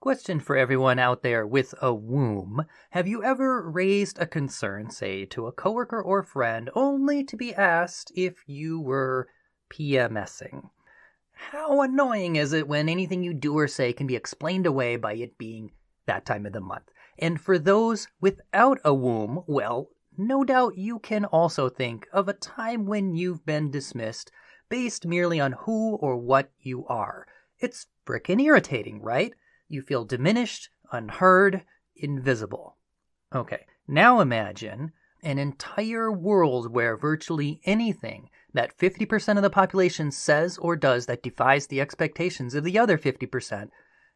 Question for everyone out there with a womb. Have you ever raised a concern, say, to a coworker or friend, only to be asked if you were PMSing? How annoying is it when anything you do or say can be explained away by it being that time of the month? And for those without a womb, well, no doubt you can also think of a time when you've been dismissed based merely on who or what you are. It's frickin' irritating, right? You feel diminished, unheard, invisible. Okay, now imagine an entire world where virtually anything that 50% of the population says or does that defies the expectations of the other 50%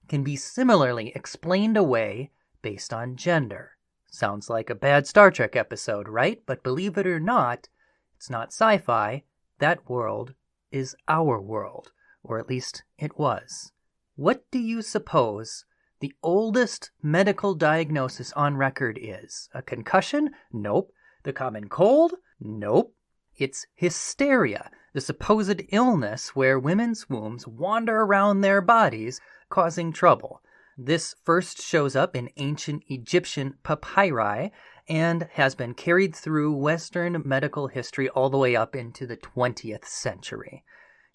can be similarly explained away based on gender. Sounds like a bad Star Trek episode, right? But believe it or not, it's not sci-fi. That world is our world, or at least it was. What do you suppose the oldest medical diagnosis on record is? A concussion? Nope. The common cold? Nope. It's hysteria, the supposed illness where women's wombs wander around their bodies, causing trouble. This first shows up in ancient Egyptian papyri and has been carried through Western medical history all the way up into the 20th century.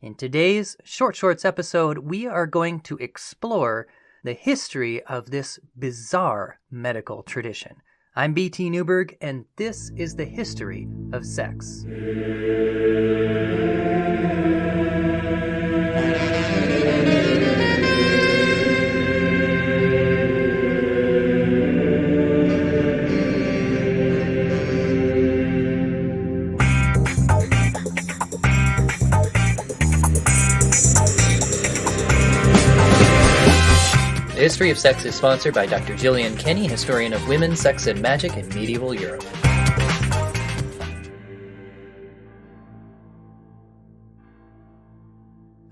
In today's Short Shorts episode, we are going to explore the history of this bizarre medical tradition. I'm BT Newberg, and this is the history of sex. The History of Sex is sponsored by Dr. Gillian Kenny, historian of women, sex, and magic in medieval Europe.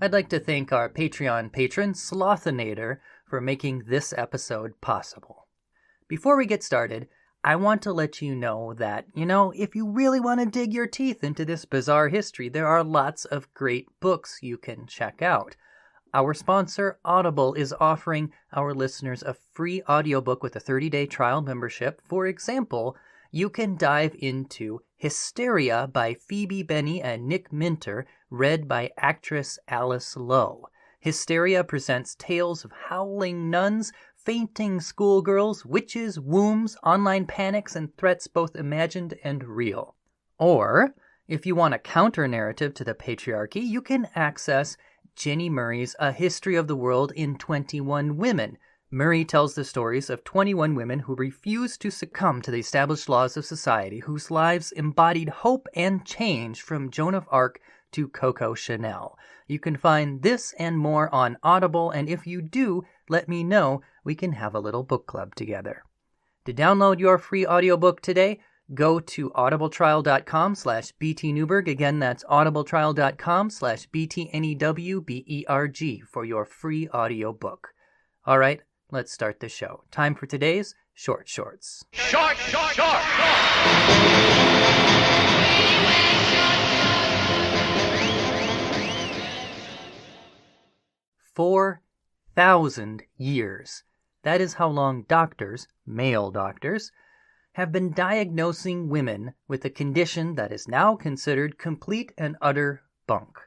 I'd like to thank our Patreon patron, Slothinator, for making this episode possible. Before we get started, I want to let you know that, if you really want to dig your teeth into this bizarre history, there are lots of great books you can check out. Our sponsor, Audible, is offering our listeners a free audiobook with a 30-day trial membership. For example, you can dive into Hysteria by Phoebe Benny and Nick Minter, read by actress Alice Lowe. Hysteria presents tales of howling nuns, fainting schoolgirls, witches, wombs, online panics, and threats both imagined and real. Or, if you want a counter-narrative to the patriarchy, you can access Jenny Murray's A History of the World in 21 Women. Murray tells the stories of 21 women who refused to succumb to the established laws of society, whose lives embodied hope and change from Joan of Arc to Coco Chanel. You can find this and more on Audible, and if you do, let me know. We can have a little book club together. To download your free audiobook today, go to audibletrial.com/BT Newberg. Again, that's audibletrial.com/BTNEWBERG for your free audiobook. All right, let's start the show. Time for today's Short Shorts. Short! 4,000 years. That is how long doctors, male doctors, have been diagnosing women with a condition that is now considered complete and utter bunk.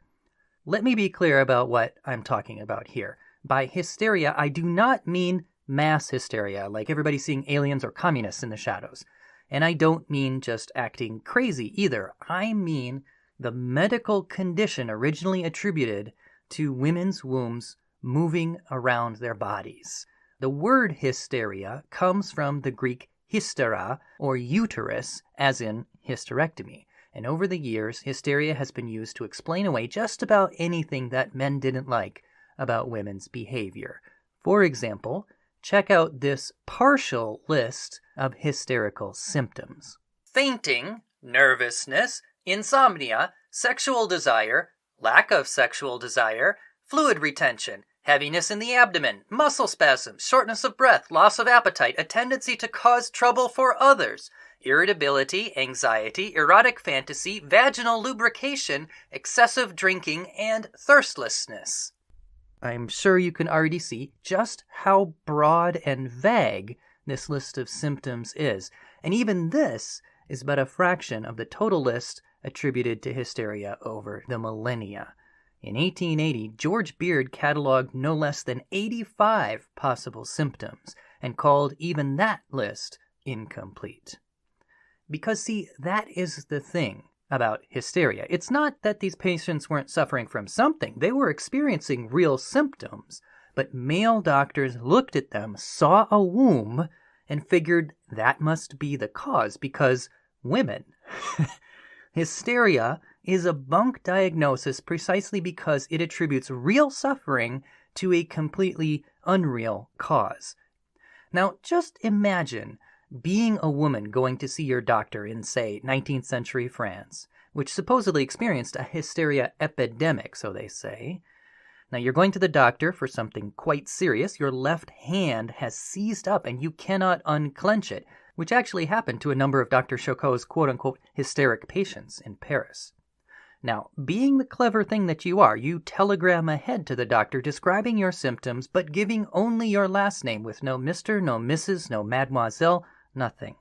Let me be clear about what I'm talking about here. By hysteria, I do not mean mass hysteria, like everybody seeing aliens or communists in the shadows. And I don't mean just acting crazy either. I mean the medical condition originally attributed to women's wombs moving around their bodies. The word hysteria comes from the Greek hystera, or uterus, as in hysterectomy. And over the years, hysteria has been used to explain away just about anything that men didn't like about women's behavior. For example, check out this partial list of hysterical symptoms: fainting, nervousness, insomnia, sexual desire, lack of sexual desire, fluid retention, heaviness in the abdomen, muscle spasms, shortness of breath, loss of appetite, a tendency to cause trouble for others, irritability, anxiety, erotic fantasy, vaginal lubrication, excessive drinking, and thirstlessness. I'm sure you can already see just how broad and vague this list of symptoms is. And even this is but a fraction of the total list attributed to hysteria over the millennia. In 1880, George Beard cataloged no less than 85 possible symptoms and called even that list incomplete. Because, see, that is the thing about hysteria. It's not that these patients weren't suffering from something. They were experiencing real symptoms. But male doctors looked at them, saw a womb, and figured that must be the cause because women. Hysteria is a bunk diagnosis precisely because it attributes real suffering to a completely unreal cause. Now, just imagine being a woman going to see your doctor in, say, 19th century France, which supposedly experienced a hysteria epidemic, so they say. Now, you're going to the doctor for something quite serious. Your left hand has seized up and you cannot unclench it, which actually happened to a number of Dr. Chocot's quote-unquote hysteric patients in Paris. Now, being the clever thing that you are, you telegram ahead to the doctor describing your symptoms, but giving only your last name with no Mr., no Mrs., no Mademoiselle, nothing.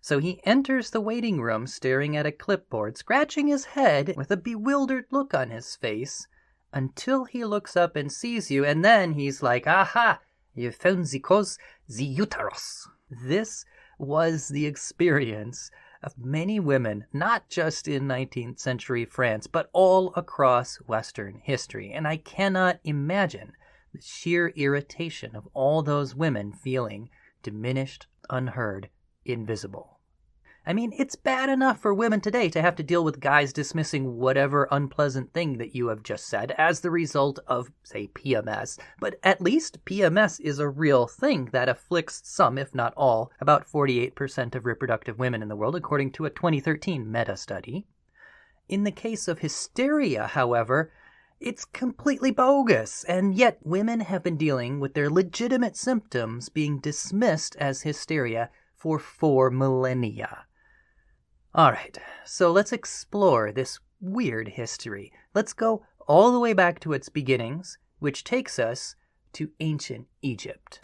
So he enters the waiting room staring at a clipboard, scratching his head with a bewildered look on his face, until he looks up and sees you, and then he's like, "Aha, you found the cause, the uterus." This was the experience of many women, not just in 19th century France, but all across Western history. And I cannot imagine the sheer irritation of all those women feeling diminished, unheard, invisible. I mean, it's bad enough for women today to have to deal with guys dismissing whatever unpleasant thing that you have just said as the result of, say, PMS. But at least PMS is a real thing that afflicts some, if not all, about 48% of reproductive women in the world, according to a 2013 meta-study. In the case of hysteria, however, it's completely bogus, and yet women have been dealing with their legitimate symptoms being dismissed as hysteria for 4 millennia. All right, so let's explore this weird history. Let's go all the way back to its beginnings, which takes us to ancient Egypt.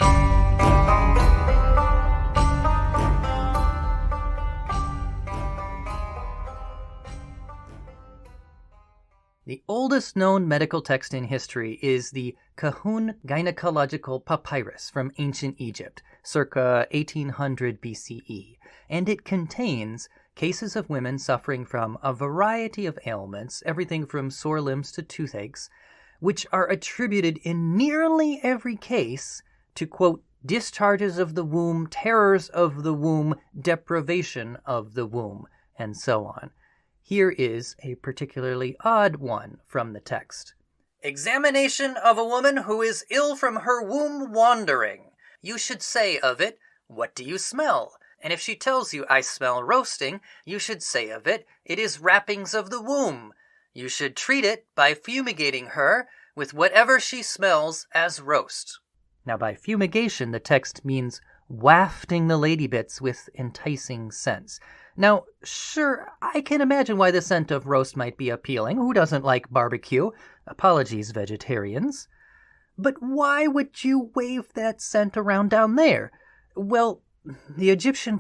The oldest known medical text in history is the Kahun Gynecological Papyrus from ancient Egypt, circa 1800 BCE, and it contains cases of women suffering from a variety of ailments, everything from sore limbs to toothaches, which are attributed in nearly every case to, quote, discharges of the womb, terrors of the womb, deprivation of the womb, and so on. Here is a particularly odd one from the text. Examination of a woman who is ill from her womb wandering. You should say of it, "What do you smell?" And if she tells you, "I smell roasting," you should say of it, "It is wrappings of the womb." You should treat it by fumigating her with whatever she smells as roast. Now, by fumigation, the text means wafting the lady bits with enticing scents. Now, sure, I can imagine why the scent of roast might be appealing. Who doesn't like barbecue? Apologies, vegetarians. But why would you wave that scent around down there? Well, the Egyptian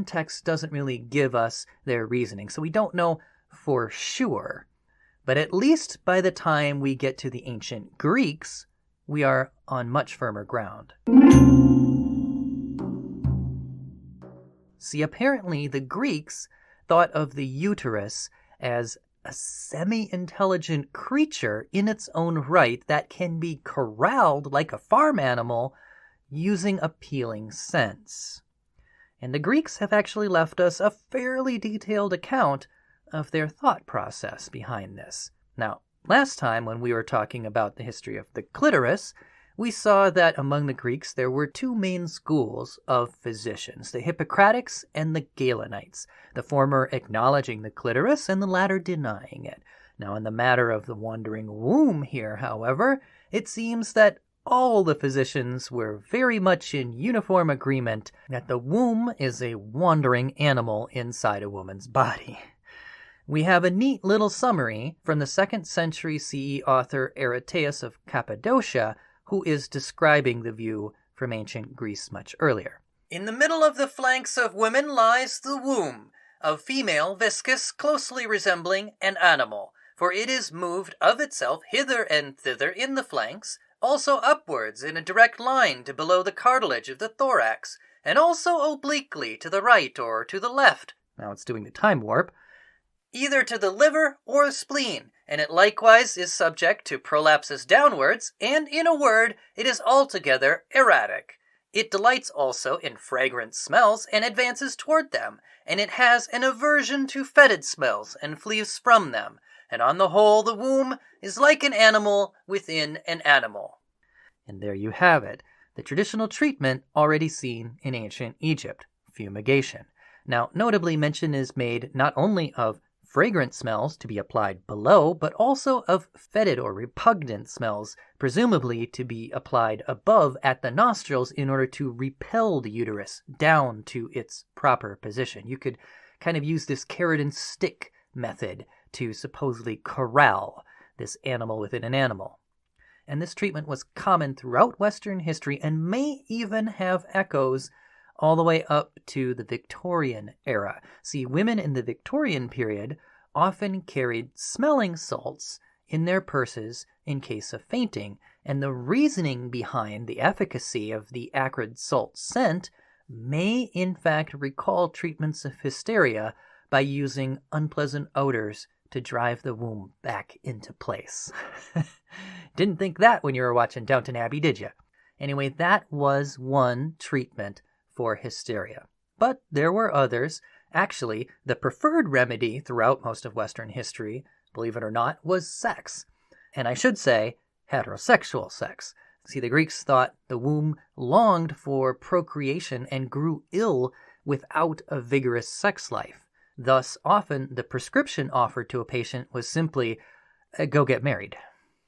text doesn't really give us their reasoning, so we don't know for sure. But at least by the time we get to the ancient Greeks, we are on much firmer ground. See, apparently the Greeks thought of the uterus as a semi-intelligent creature in its own right that can be corralled like a farm animal using appealing scents. And the Greeks have actually left us a fairly detailed account of their thought process behind this. Now, last time when we were talking about the history of the clitoris, we saw that among the Greeks there were 2 main schools of physicians, the Hippocratics and the Galenites, the former acknowledging the clitoris and the latter denying it. Now, in the matter of the wandering womb here, however, it seems that all the physicians were very much in uniform agreement that the womb is a wandering animal inside a woman's body. We have a neat little summary from the 2nd century CE author Aretaeus of Cappadocia, who is describing the view from ancient Greece much earlier. In the middle of the flanks of women lies the womb, of female viscous, closely resembling an animal, for it is moved of itself hither and thither in the flanks, also upwards in a direct line to below the cartilage of the thorax, and also obliquely to the right or to the left. Now it's doing the time warp. Either to the liver or spleen, and it likewise is subject to prolapses downwards, and in a word, it is altogether erratic. It delights also in fragrant smells and advances toward them, and it has an aversion to fetid smells and flees from them, and on the whole the womb is like an animal within an animal. And there you have it, the traditional treatment already seen in ancient Egypt, fumigation. Now, notably mention is made not only of fragrant smells to be applied below, but also of fetid or repugnant smells, presumably to be applied above at the nostrils in order to repel the uterus down to its proper position. You could kind of use this carrot and stick method to supposedly corral this animal within an animal. And this treatment was common throughout Western history and may even have echoes all the way up to the Victorian era. See, women in the Victorian period often carried smelling salts in their purses in case of fainting, and the reasoning behind the efficacy of the acrid salt scent may in fact recall treatments of hysteria by using unpleasant odors to drive the womb back into place. Didn't think that when you were watching Downton Abbey, did you? Anyway, that was one treatment for hysteria. But there were others. Actually, the preferred remedy throughout most of Western history, believe it or not, was sex. And I should say, heterosexual sex. See, the Greeks thought the womb longed for procreation and grew ill without a vigorous sex life. Thus, often the prescription offered to a patient was simply, go get married.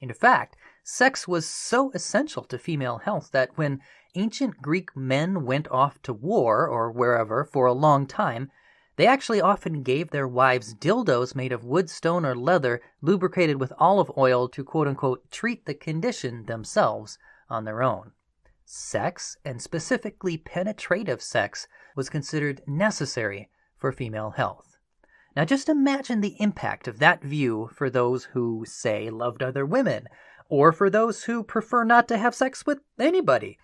In fact, sex was so essential to female health that when ancient Greek men went off to war or wherever for a long time, they actually often gave their wives dildos made of wood, stone, or leather lubricated with olive oil to quote-unquote treat the condition themselves on their own. Sex, and specifically penetrative sex, was considered necessary for female health. Now just imagine the impact of that view for those who, say, loved other women, or for those who prefer not to have sex with anybody.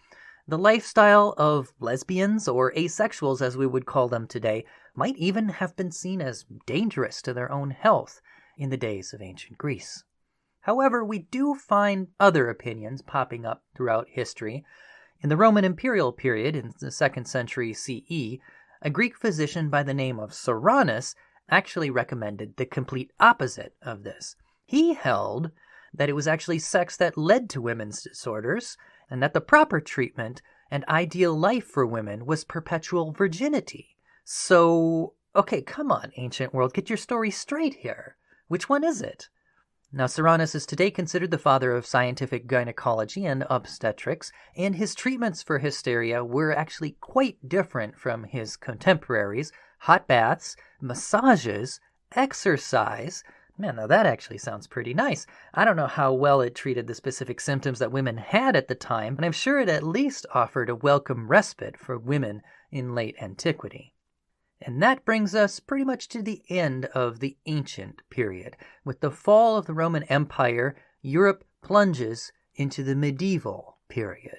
The lifestyle of lesbians, or asexuals as we would call them today, might even have been seen as dangerous to their own health in the days of ancient Greece. However, we do find other opinions popping up throughout history. In the Roman imperial period, in the 2nd century CE, a Greek physician by the name of Soranus actually recommended the complete opposite of this. He held that it was actually sex that led to women's disorders, and that the proper treatment and ideal life for women was perpetual virginity. So, okay, come on, ancient world, get your story straight here. Which one is it? Now, Soranus is today considered the father of scientific gynecology and obstetrics, and his treatments for hysteria were actually quite different from his contemporaries. Hot baths, massages, exercise. Man, now that actually sounds pretty nice. I don't know how well it treated the specific symptoms that women had at the time, but I'm sure it at least offered a welcome respite for women in late antiquity. And that brings us pretty much to the end of the ancient period. With the fall of the Roman Empire, Europe plunges into the medieval period.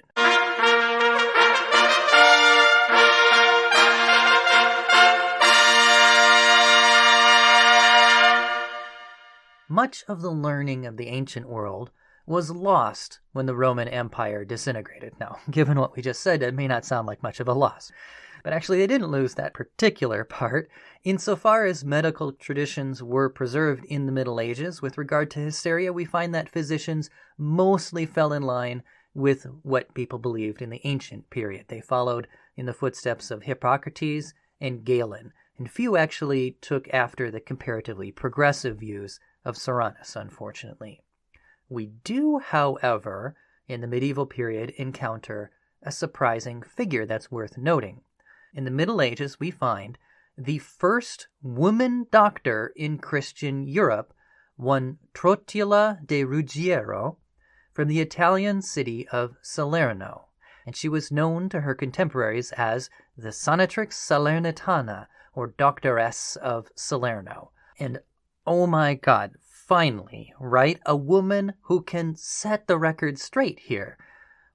Much of the learning of the ancient world was lost when the Roman Empire disintegrated. Now, given what we just said, it may not sound like much of a loss. But actually, they didn't lose that particular part. Insofar as medical traditions were preserved in the Middle Ages, with regard to hysteria, we find that physicians mostly fell in line with what people believed in the ancient period. They followed in the footsteps of Hippocrates and Galen, and few actually took after the comparatively progressive views of Soranus, unfortunately. We do, however, in the medieval period encounter a surprising figure that's worth noting. In the Middle Ages, we find the first woman doctor in Christian Europe, one Trotila de Ruggiero, from the Italian city of Salerno, and she was known to her contemporaries as the Sanatrix Salernitana, or Doctoress of Salerno. And oh my God, finally, right? A woman who can set the record straight here.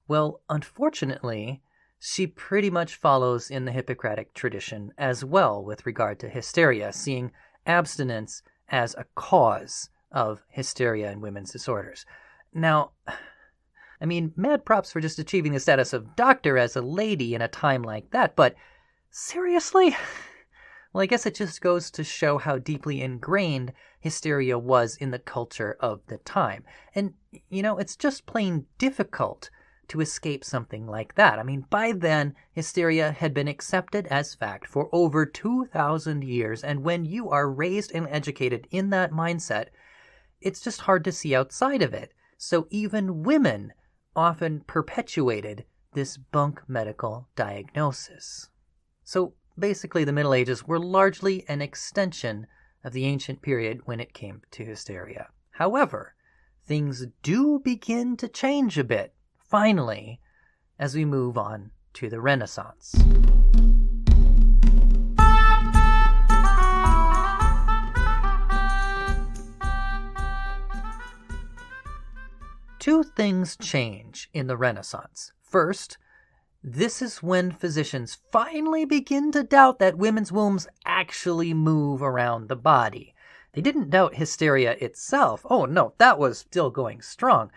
Well, unfortunately, she pretty much follows in the Hippocratic tradition as well with regard to hysteria, seeing abstinence as a cause of hysteria and women's disorders. Now, I mean, mad props for just achieving the status of doctor as a lady in a time like that, but seriously? Well, I guess it just goes to show how deeply ingrained hysteria was in the culture of the time. And, it's just plain difficult to escape something like that. I mean, by then, hysteria had been accepted as fact for over 2,000 years, and when you are raised and educated in that mindset, it's just hard to see outside of it. So even women often perpetuated this bunk medical diagnosis. So basically, the Middle Ages were largely an extension of the ancient period when it came to hysteria. However, things do begin to change a bit, finally, as we move on to the Renaissance. Two things change in the Renaissance. First, this is when physicians finally begin to doubt that women's wombs actually move around the body. They didn't doubt hysteria itself. Oh no, that was still going strong.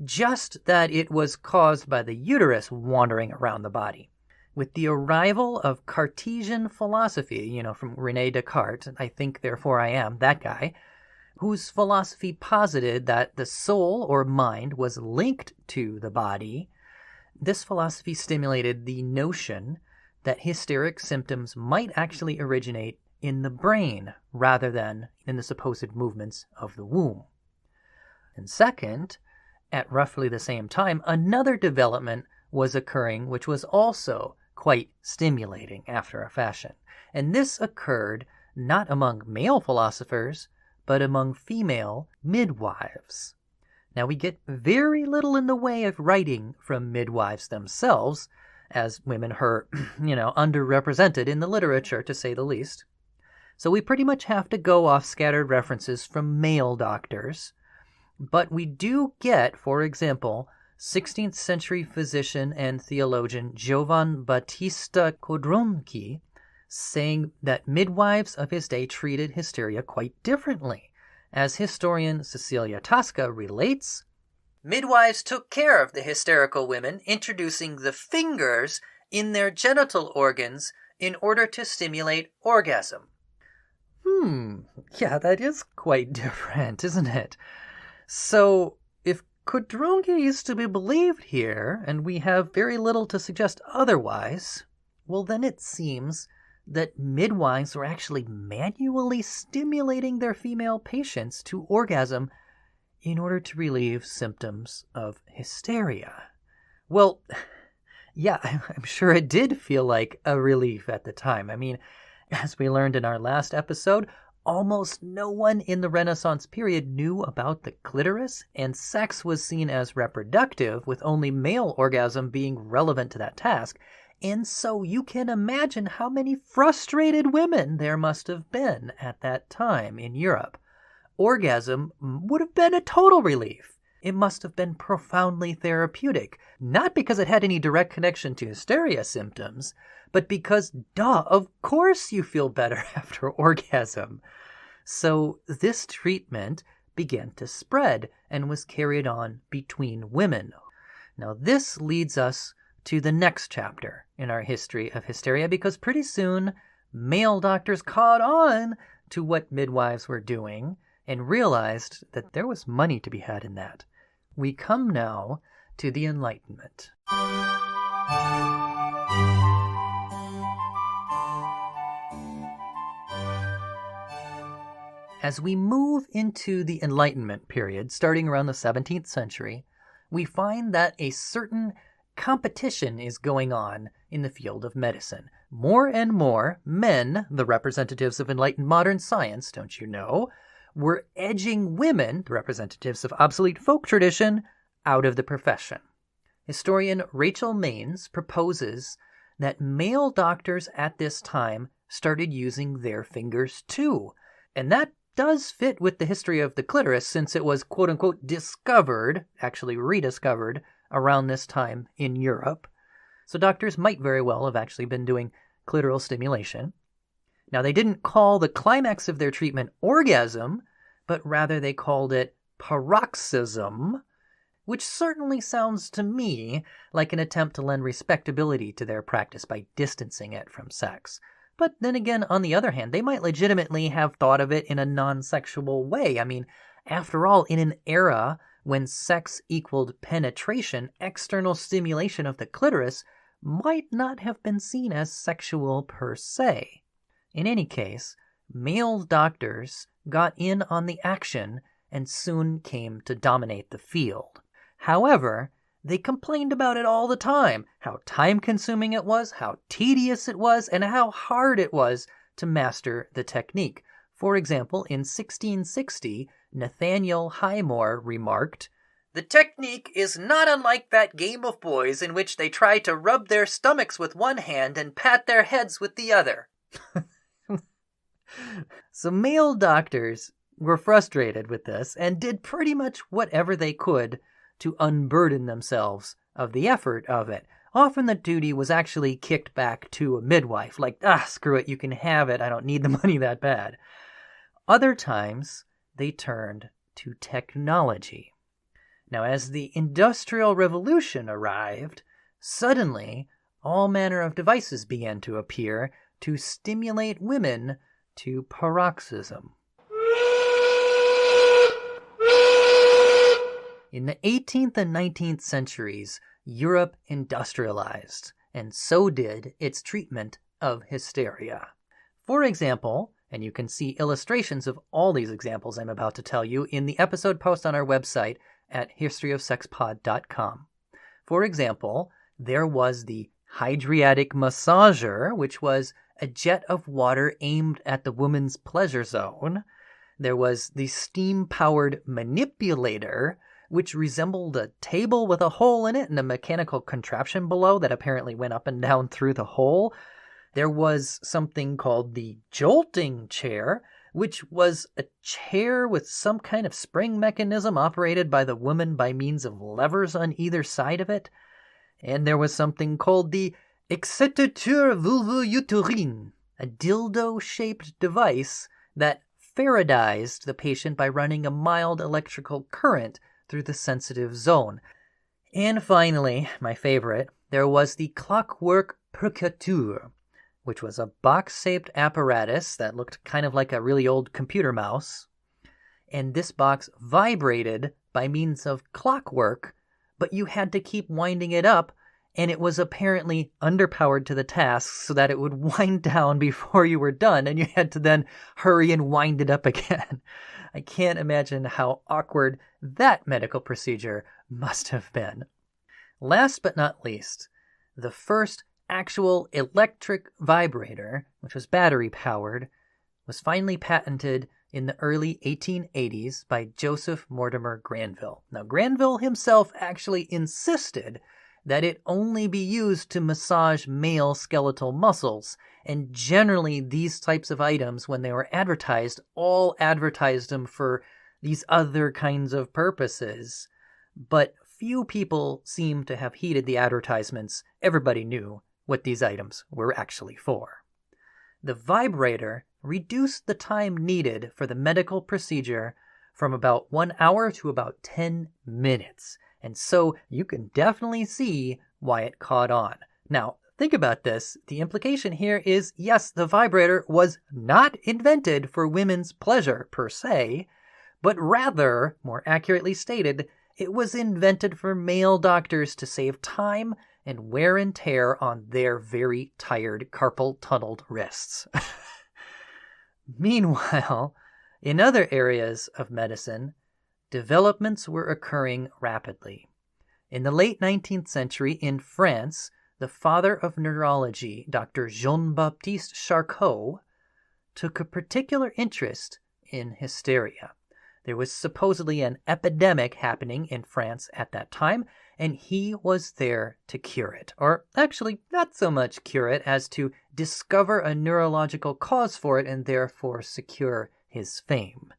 Just that it was caused by the uterus wandering around the body. With the arrival of Cartesian philosophy, from René Descartes, I think therefore I am, that guy, whose philosophy posited that the soul or mind was linked to the body, this philosophy stimulated the notion that hysteric symptoms might actually originate in the brain rather than in the supposed movements of the womb. And second, at roughly the same time, another development was occurring which was also quite stimulating after a fashion. And this occurred not among male philosophers, but among female midwives. Now, we get very little in the way of writing from midwives themselves, as women are, underrepresented in the literature, to say the least. So we pretty much have to go off scattered references from male doctors. But we do get, for example, 16th century physician and theologian Giovan Battista Codronchi saying that midwives of his day treated hysteria quite differently. As historian Cecilia Tasca relates, midwives took care of the hysterical women, introducing the fingers in their genital organs in order to stimulate orgasm. Yeah, that is quite different, isn't it? So, if Codronchi is to be believed here, and we have very little to suggest otherwise, well then it seems that midwives were actually manually stimulating their female patients to orgasm in order to relieve symptoms of hysteria. Well, yeah, I'm sure it did feel like a relief at the time. I mean, as we learned in our last episode, almost no one in the Renaissance period knew about the clitoris, and sex was seen as reproductive, with only male orgasm being relevant to that task. And so you can imagine how many frustrated women there must have been at that time in Europe. Orgasm would have been a total relief. It must have been profoundly therapeutic, not because it had any direct connection to hysteria symptoms, but because, of course you feel better after orgasm. So this treatment began to spread and was carried on between women. Now this leads us to the next chapter in our history of hysteria, because pretty soon male doctors caught on to what midwives were doing and realized that there was money to be had in that. We come now to the Enlightenment. As we move into the Enlightenment period, starting around the 17th century, we find that a certain competition is going on in the field of medicine. more and more men, the representatives of enlightened modern science, don't you know, were edging women, the representatives of obsolete folk tradition, out of the profession. Historian Rachel Maines proposes that male doctors at this time started using their fingers too. And that does fit with the history of the clitoris, since it was quote-unquote discovered, actually rediscovered, around this time in Europe. So doctors might very well have actually been doing clitoral stimulation. Now, they didn't call the climax of their treatment orgasm, but rather they called it paroxysm, which certainly sounds to me like an attempt to lend respectability to their practice by distancing it from sex. But then again, on the other hand, they might legitimately have thought of it in a non-sexual way. I mean, after all, in an era when sex equaled penetration, external stimulation of the clitoris might not have been seen as sexual per se. In any case, male doctors got in on the action and soon came to dominate the field. However, they complained about it all the time, how time-consuming it was, how tedious it was, and how hard it was to master the technique. For example, in 1660, Nathaniel Highmore remarked, "The technique is not unlike that game of boys in which they try to rub their stomachs with one hand and pat their heads with the other." So male doctors were frustrated with this and did pretty much whatever they could to unburden themselves of the effort of it. Often the duty was actually kicked back to a midwife, like, screw it, you can have it, I don't need the money that bad. Other times, they turned to technology. Now, as the Industrial Revolution arrived, suddenly all manner of devices began to appear to stimulate women to paroxysm. In the 18th and 19th centuries, Europe industrialized, and so did its treatment of hysteria. For example, and you can see illustrations of all these examples I'm about to tell you in the episode post on our website at historyofsexpod.com. For example, there was the hydriatic massager, which was a jet of water aimed at the woman's pleasure zone. There was the steam-powered manipulator, which resembled a table with a hole in it and a mechanical contraption below that apparently went up and down through the hole. There was something called the jolting chair, which was a chair with some kind of spring mechanism operated by the woman by means of levers on either side of it. And there was something called the excitateur vulvo-uterine, a dildo-shaped device that Faradayzed the patient by running a mild electrical current through the sensitive zone. And finally, my favorite, there was the clockwork percuteur, which was a box-shaped apparatus that looked kind of like a really old computer mouse. And this box vibrated by means of clockwork, but you had to keep winding it up, and it was apparently underpowered to the task so that it would wind down before you were done, and you had to then hurry and wind it up again. I can't imagine how awkward that medical procedure must have been. Last but not least, the first actual electric vibrator, which was battery-powered, was finally patented in the early 1880s by Joseph Mortimer Granville. Now, Granville himself actually insisted that it only be used to massage male skeletal muscles, and generally these types of items, when they were advertised, all advertised them for these other kinds of purposes. But few people seem to have heeded the advertisements. Everybody knew what these items were actually for. The vibrator reduced the time needed for the medical procedure from about 1 hour to about 10 minutes. And so you can definitely see why it caught on. Now, think about this. The implication here is, yes, the vibrator was not invented for women's pleasure per se, but rather, more accurately stated, it was invented for male doctors to save time and wear and tear on their very tired carpal-tunneled wrists. Meanwhile, in other areas of medicine, developments were occurring rapidly. In the late 19th century in France, the father of neurology, Dr. Jean-Baptiste Charcot, took a particular interest in hysteria. There was supposedly an epidemic happening in France at that time, and he was there to cure it. Or actually, not so much cure it as to discover a neurological cause for it and therefore secure his fame.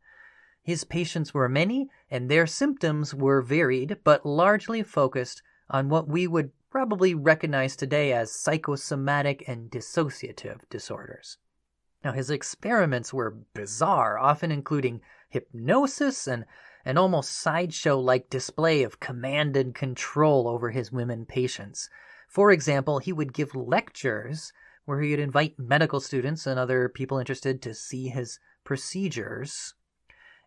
His patients were many, and their symptoms were varied, but largely focused on what we would probably recognize today as psychosomatic and dissociative disorders. Now, his experiments were bizarre, often including hypnosis and an almost sideshow-like display of command and control over his women patients. For example, he would give lectures where he would invite medical students and other people interested to see his procedures,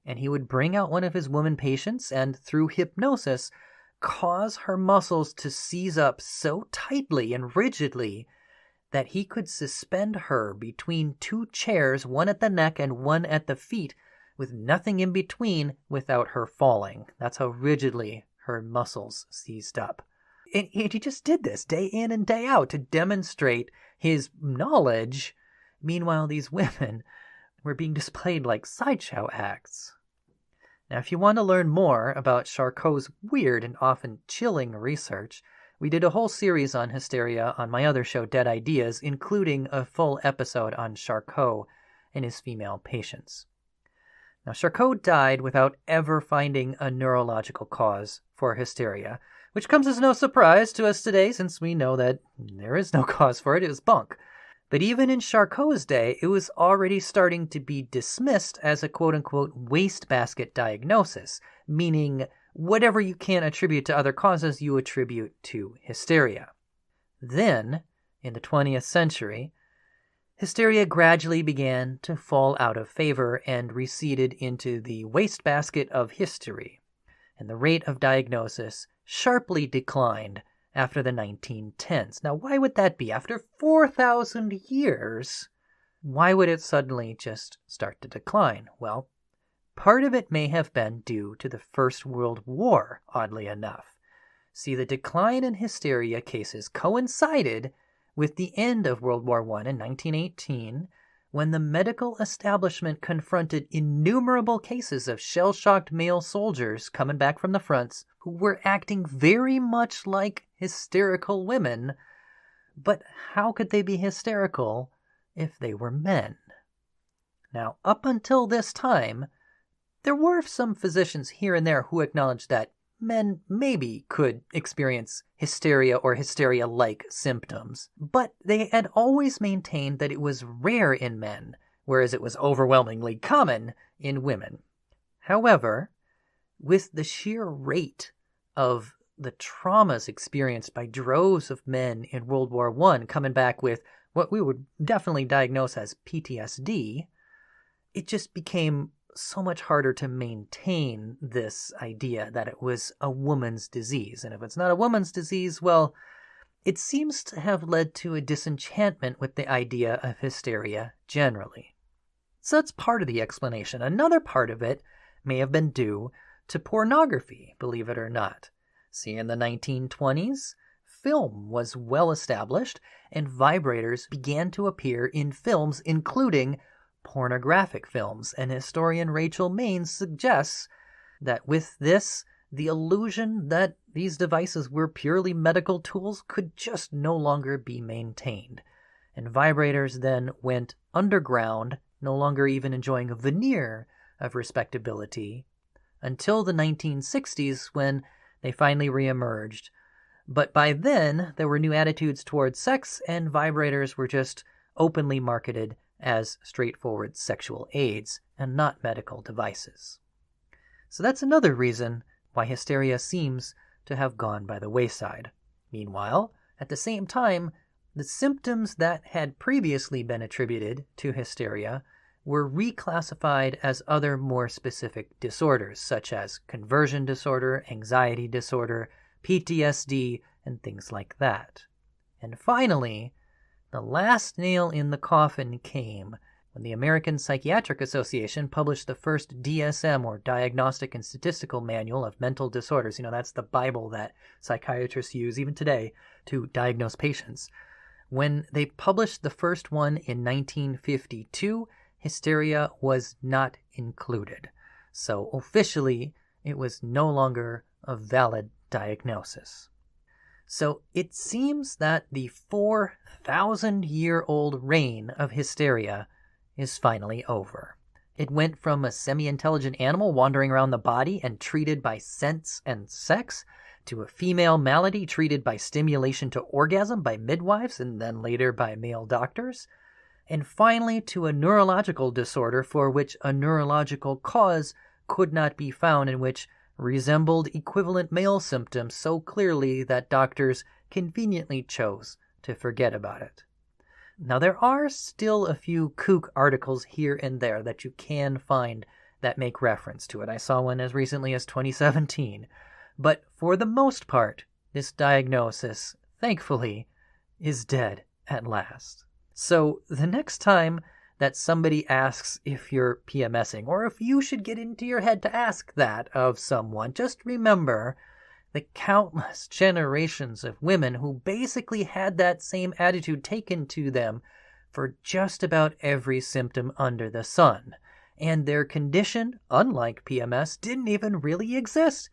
and he would bring out one of his woman patients and, through hypnosis, cause her muscles to seize up so tightly and rigidly that he could suspend her between two chairs, one at the neck and one at the feet, with nothing in between without her falling. That's how rigidly her muscles seized up. And he just did this day in and day out to demonstrate his knowledge. Meanwhile, these women were being displayed like sideshow acts. Now, if you want to learn more about Charcot's weird and often chilling research, we did a whole series on hysteria on my other show, Dead Ideas, including a full episode on Charcot and his female patients. Now, Charcot died without ever finding a neurological cause for hysteria, which comes as no surprise to us today since we know that there is no cause for it. It was bunk. But even in Charcot's day, it was already starting to be dismissed as a quote-unquote wastebasket diagnosis, meaning whatever you can't attribute to other causes, you attribute to hysteria. Then, in the 20th century, hysteria gradually began to fall out of favor and receded into the wastebasket of history, and the rate of diagnosis sharply declined after the 1910s. Now, why would that be? After 4,000 years, why would it suddenly just start to decline? Well, part of it may have been due to the First World War, oddly enough. See, the decline in hysteria cases coincided with the end of World War I in 1918, when the medical establishment confronted innumerable cases of shell-shocked male soldiers coming back from the fronts who were acting very much like hysterical women. But how could they be hysterical if they were men? Now, up until this time, there were some physicians here and there who acknowledged that men maybe could experience hysteria or hysteria-like symptoms, but they had always maintained that it was rare in men, whereas it was overwhelmingly common in women. However, with the sheer rate of the traumas experienced by droves of men in World War I coming back with what we would definitely diagnose as PTSD, it just became so much harder to maintain this idea that it was a woman's disease. And if it's not a woman's disease, well, it seems to have led to a disenchantment with the idea of hysteria generally. So that's part of the explanation. Another part of it may have been due to pornography, believe it or not. See, in the 1920s, film was well established, and vibrators began to appear in films, including pornographic films, and historian Rachel Maines suggests that with this, the illusion that these devices were purely medical tools could just no longer be maintained, and vibrators then went underground, no longer even enjoying a veneer of respectability, until the 1960s when they finally reemerged. But by then, there were new attitudes towards sex, and vibrators were just openly marketed as straightforward sexual aids and not medical devices. So that's another reason why hysteria seems to have gone by the wayside. Meanwhile, at the same time, the symptoms that had previously been attributed to hysteria were reclassified as other more specific disorders, such as conversion disorder, anxiety disorder, PTSD, and things like that. And finally, the last nail in the coffin came when the American Psychiatric Association published the first DSM, or Diagnostic and Statistical Manual of Mental Disorders. That's the Bible that psychiatrists use even today to diagnose patients. When they published the first one in 1952, hysteria was not included. So officially, it was no longer a valid diagnosis. So it seems that the 4,000-year-old reign of hysteria is finally over. It went from a semi-intelligent animal wandering around the body and treated by sense and sex, to a female malady treated by stimulation to orgasm by midwives and then later by male doctors, and finally to a neurological disorder for which a neurological cause could not be found, and which resembled equivalent male symptoms so clearly that doctors conveniently chose to forget about it. Now, there are still a few kook articles here and there that you can find that make reference to it. I saw one as recently as 2017. But for the most part, this diagnosis, thankfully, is dead at last. So the next time that somebody asks if you're PMSing, or if you should get into your head to ask that of someone, just remember the countless generations of women who basically had that same attitude taken to them for just about every symptom under the sun. And their condition, unlike PMS, didn't even really exist.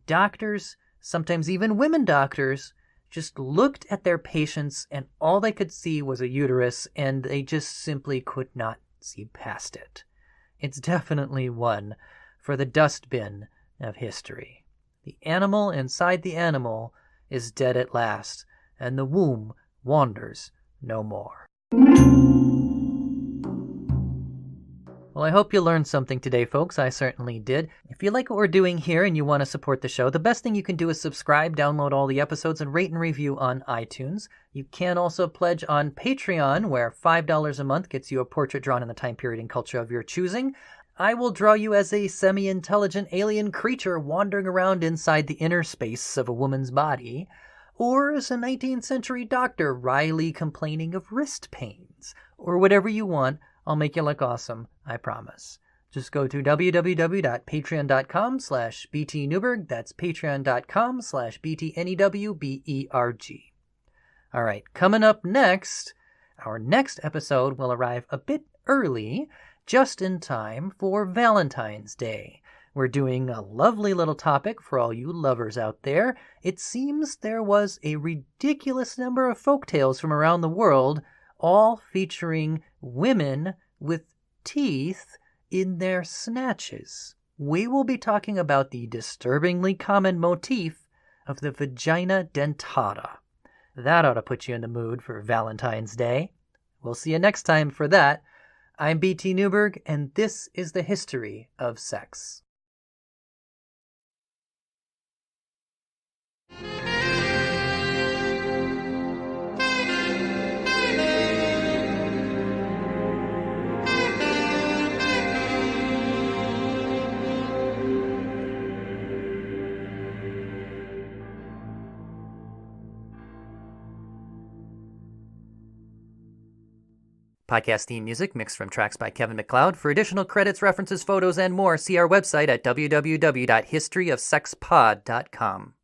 Doctors, sometimes even women doctors, just looked at their patients and all they could see was a uterus, and they just simply could not see past it. It's definitely one for the dustbin of history. The animal inside the animal is dead at last, and the womb wanders no more. Well, I hope you learned something today, folks. I certainly did. If you like what we're doing here and you want to support the show, the best thing you can do is subscribe, download all the episodes, and rate and review on iTunes. You can also pledge on Patreon, where $5 a month gets you a portrait drawn in the time period and culture of your choosing. I will draw you as a semi-intelligent alien creature wandering around inside the inner space of a woman's body, or as a 19th century doctor wryly complaining of wrist pains, or whatever you want. I'll make you look awesome, I promise. Just go to www.patreon.com/BTNewberg. That's patreon.com/BTNEWBERG. All right, coming up next, our next episode will arrive a bit early, just in time for Valentine's Day. We're doing a lovely little topic for all you lovers out there. It seems there was a ridiculous number of folktales from around the world, all featuring women with teeth in their snatches. We will be talking about the disturbingly common motif of the vagina dentata. That ought to put you in the mood for Valentine's Day. We'll see you next time for that. I'm BT Newberg, and this is the history of sex. Podcast theme music mixed from tracks by Kevin MacLeod. For additional credits, references, photos, and more, see our website at www.historyofsexpod.com.